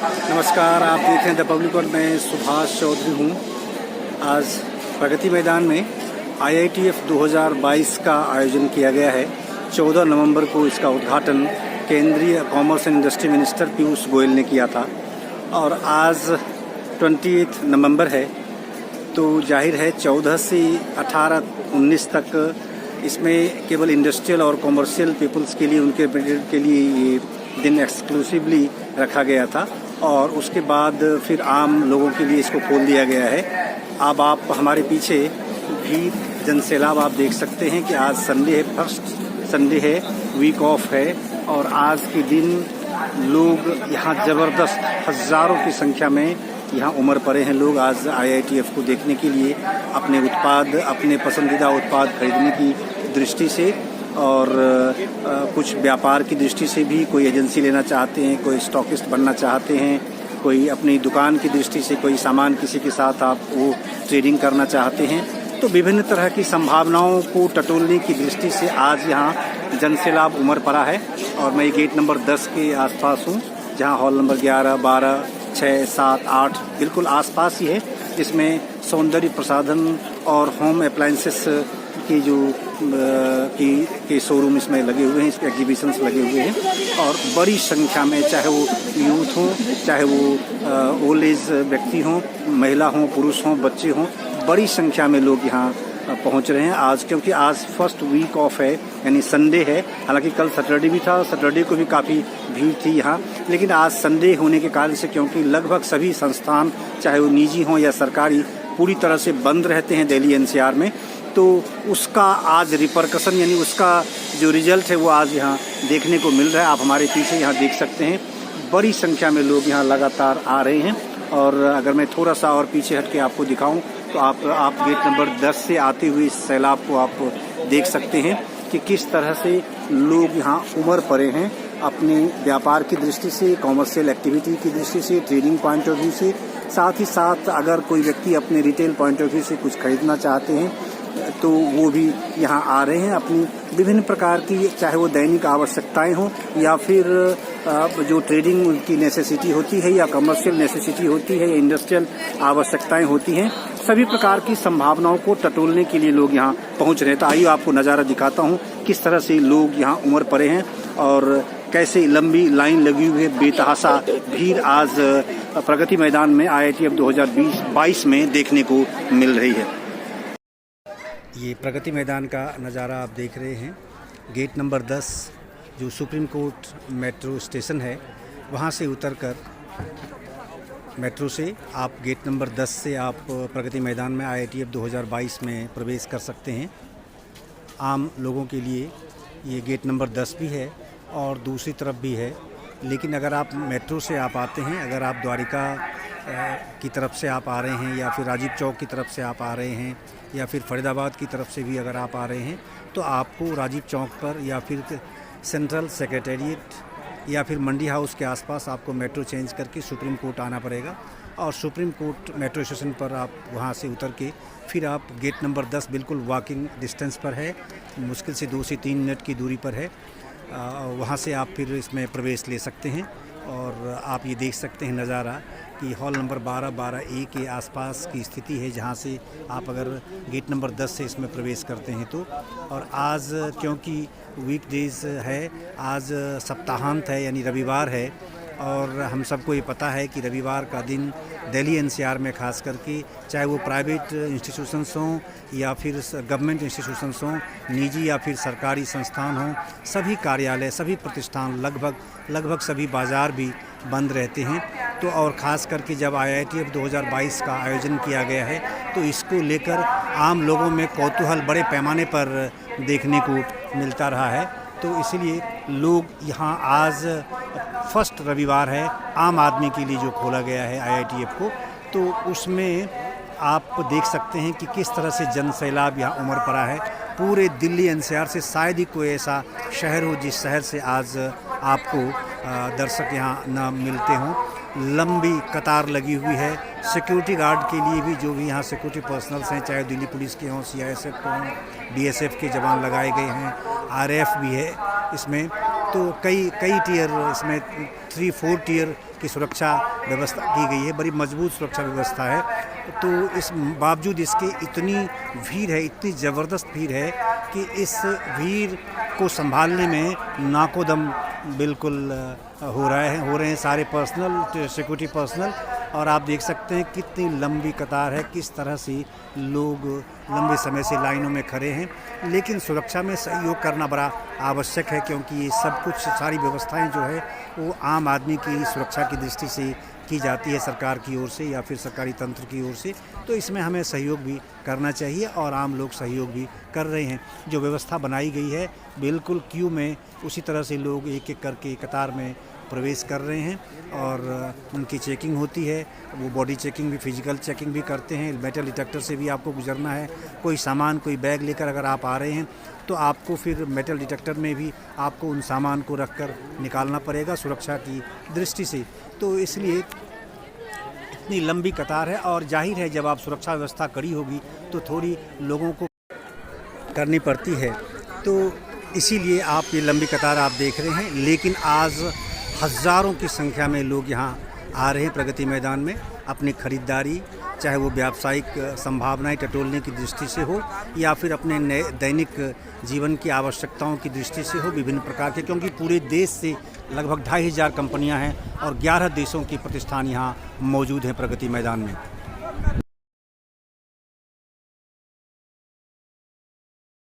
नमस्कार, आप देख रहे हैं द पब्लिक और मैं सुभाष चौधरी हूँ। आज प्रगति मैदान में IITF 2022 का आयोजन किया गया है। 14 नवंबर को इसका उद्घाटन केंद्रीय commerce and industry minister Piyush Goyal ने किया था और आज 28 नवंबर है, तो जाहिर है 14 से 18-19 तक इसमें केवल इंडस्ट्रियल और कॉमर्शियल पीपल्स के लिए, उनके के लिए ये दिन एक्सक्लूसिवली रखा गया था और उसके बाद फिर आम लोगों के लिए इसको खोल दिया गया है। अब आप हमारे पीछे भीड़ जनसैलाब आप देख सकते हैं कि आज संडे है, फर्स्ट संडे है, वीक ऑफ है और आज के दिन लोग यहाँ ज़बरदस्त हज़ारों की संख्या में यहाँ उमड़ पड़े हैं। लोग आज IITF को देखने के लिए अपने उत्पाद, अपने पसंदीदा उत्पाद खरीदने की दृष्टि से और कुछ व्यापार की दृष्टि से भी, कोई एजेंसी लेना चाहते हैं, कोई स्टॉकिस्ट बनना चाहते हैं, कोई अपनी दुकान की दृष्टि से कोई सामान किसी के साथ आप वो ट्रेडिंग करना चाहते हैं, तो विभिन्न तरह की संभावनाओं को टटोलने की दृष्टि से आज यहाँ जनसैलाब उमड़ पड़ा है। और मैं गेट नंबर 10 के आसपास हूँ, जहाँ हॉल नंबर 11, 12, 6, 7, 8 बिल्कुल आसपास ही है, जिसमें सौंदर्य प्रसाधन और होम अप्लायंसेस की जो के शोरूम इसमें लगे हुए हैं, इसके एग्जीबिशंस लगे हुए हैं और बड़ी संख्या में, चाहे वो यूथ हों, चाहे वो ओल्ड एज व्यक्ति हों, महिला हों, पुरुष हों, बच्चे हों, बड़ी संख्या में लोग यहाँ पहुँच रहे हैं आज, क्योंकि आज फर्स्ट वीक ऑफ है, यानी संडे है। हालांकि कल सैटरडे भी था, सैटरडे को भी काफ़ी भीड़ थी यहाँ, लेकिन आज संडे होने के कारण से, क्योंकि लगभग सभी संस्थान, चाहे वो निजी हों या सरकारी, पूरी तरह से बंद रहते हैं दिल्ली NCR में, तो उसका आज रिपरकशन यानी उसका जो रिजल्ट है वो आज यहाँ देखने को मिल रहा है। आप हमारे पीछे यहाँ देख सकते हैं, बड़ी संख्या में लोग यहाँ लगातार आ रहे हैं। और अगर मैं थोड़ा सा और पीछे हट के आपको दिखाऊं तो आप गेट नंबर 10 से आते हुए इस सैलाब को आप देख सकते हैं कि किस तरह से लोग यहाँ उमड़ पड़े हैं अपने व्यापार की दृष्टि से, कॉमर्शियल एक्टिविटी की दृष्टि से, ट्रेडिंग पॉइंट ऑफ व्यू से, साथ ही साथ अगर कोई व्यक्ति अपने रिटेल पॉइंट ऑफ व्यू से कुछ खरीदना चाहते हैं तो वो भी यहाँ आ रहे हैं अपनी विभिन्न प्रकार की, चाहे वो दैनिक आवश्यकताएं हों या फिर जो ट्रेडिंग की नेसेसिटी होती है या कमर्शियल नेसेसिटी होती है या इंडस्ट्रियल आवश्यकताएं होती हैं, सभी प्रकार की संभावनाओं को टटोलने के लिए लोग यहाँ पहुँच रहे हैं। तो आइए आपको नज़ारा दिखाता हूँ किस तरह से लोग यहाँ उमड़ पड़े हैं और कैसे लंबी लाइन लगी हुई है, बेतहाशा भीड़ आज प्रगति मैदान में IITF 2022 में देखने को मिल रही है। ये प्रगति मैदान का नज़ारा आप देख रहे हैं। गेट नंबर 10 जो सुप्रीम कोर्ट मेट्रो स्टेशन है, वहाँ से उतरकर मेट्रो से आप गेट नंबर 10 से आप प्रगति मैदान में IITF 2022 में प्रवेश कर सकते हैं। आम लोगों के लिए ये गेट नंबर 10 भी है और दूसरी तरफ भी है, लेकिन अगर आप मेट्रो से आप आते हैं, अगर आप द्वारिका की तरफ से आप आ रहे हैं या फिर राजीव चौक की तरफ से आप आ रहे हैं या फिर फरीदाबाद की तरफ से भी अगर आप आ रहे हैं, तो आपको राजीव चौक पर या फिर सेंट्रल सेक्रेटेरिएट या फिर मंडी हाउस के आसपास आपको मेट्रो चेंज करके सुप्रीम कोर्ट आना पड़ेगा और सुप्रीम कोर्ट मेट्रो स्टेशन पर आप वहाँ से उतर के फिर आप गेट नंबर 10 बिल्कुल वॉकिंग डिस्टेंस पर है, मुश्किल से 2 से 3 मिनट की दूरी पर है, वहाँ से आप फिर इसमें प्रवेश ले सकते हैं। और आप ये देख सकते हैं नज़ारा कि हॉल नंबर 12A के आसपास की स्थिति है, जहाँ से आप अगर गेट नंबर 10 से इसमें प्रवेश करते हैं तो। और आज क्योंकि वीकडेज है, आज सप्ताहांत है यानी रविवार है और हम सबको ये पता है कि रविवार का दिन दिल्ली NCR में खास करके, चाहे वो प्राइवेट इंस्टीट्यूशंस हों या फिर गवर्नमेंट इंस्टीट्यूशंस हों, निजी या फिर सरकारी संस्थान हों, सभी कार्यालय, सभी प्रतिष्ठान, लगभग सभी बाज़ार भी बंद रहते हैं। तो और ख़ास करके जब IITF 2022 का आयोजन किया गया है तो इसको लेकर आम लोगों में कौतूहल बड़े पैमाने पर देखने को मिलता रहा है। तो इसलिए लोग यहाँ आज फर्स्ट रविवार है आम आदमी के लिए जो खोला गया है IITF को, तो उसमें आप देख सकते हैं कि किस तरह से जनसैलाब यहाँ उमड़ पड़ा है। पूरे दिल्ली NCR से शायद ही कोई ऐसा शहर हो जिस शहर से आज आपको दर्शक यहाँ न मिलते हों। लंबी कतार लगी हुई है। सिक्योरिटी गार्ड के लिए भी जो भी यहाँ सिक्योरिटी पर्सनल्स हैं, चाहे दिल्ली पुलिस के हों, CISF के हों, BSF के जवान लगाए गए हैं, RF भी है इसमें। तो कई टियर इसमें 3-4 टियर की सुरक्षा व्यवस्था की गई है, बड़ी मजबूत सुरक्षा व्यवस्था है। तो इस बावजूद इसके इतनी भीड़ है, इतनी ज़बरदस्त भीड़ है कि इस भीड़ को संभालने में नाकोदम बिल्कुल हो रहे हैं सारे पर्सनल सिक्योरिटी पर्सनल। और आप देख सकते हैं कितनी लंबी कतार है, किस तरह से लोग लंबे समय से लाइनों में खड़े हैं। लेकिन सुरक्षा में सहयोग करना बड़ा आवश्यक है, क्योंकि ये सब कुछ सारी व्यवस्थाएं जो है वो आम आदमी की सुरक्षा की दृष्टि से की जाती है, सरकार की ओर से या फिर सरकारी तंत्र की ओर से। तो इसमें हमें सहयोग भी करना चाहिए और आम लोग सहयोग भी कर रहे हैं। जो व्यवस्था बनाई गई है बिल्कुल क्यू में उसी तरह से लोग एक एक करके कतार में प्रवेश कर रहे हैं और उनकी चेकिंग होती है। वो बॉडी चेकिंग भी, फिजिकल चेकिंग भी करते हैं। मेटल डिटेक्टर से भी आपको गुजरना है। कोई सामान, कोई बैग लेकर अगर आप आ रहे हैं तो आपको फिर मेटल डिटेक्टर में भी आपको उन सामान को रखकर निकालना पड़ेगा सुरक्षा की दृष्टि से। तो इसलिए इतनी लंबी कतार है और जाहिर है जब आप सुरक्षा व्यवस्था कड़ी होगी तो थोड़ी लोगों को करनी पड़ती है। तो इसीलिए आप ये लंबी कतार आप देख रहे हैं। लेकिन आज हज़ारों की संख्या में लोग यहाँ आ रहे हैं प्रगति मैदान में अपनी खरीदारी, चाहे वो व्यावसायिक संभावनाएं टटोलने की दृष्टि से हो या फिर अपने दैनिक जीवन की आवश्यकताओं की दृष्टि से हो, विभिन्न प्रकार के। क्योंकि पूरे देश से लगभग 2500 कंपनियां हैं और 11 देशों के प्रतिष्ठान यहाँ मौजूद हैं प्रगति मैदान में।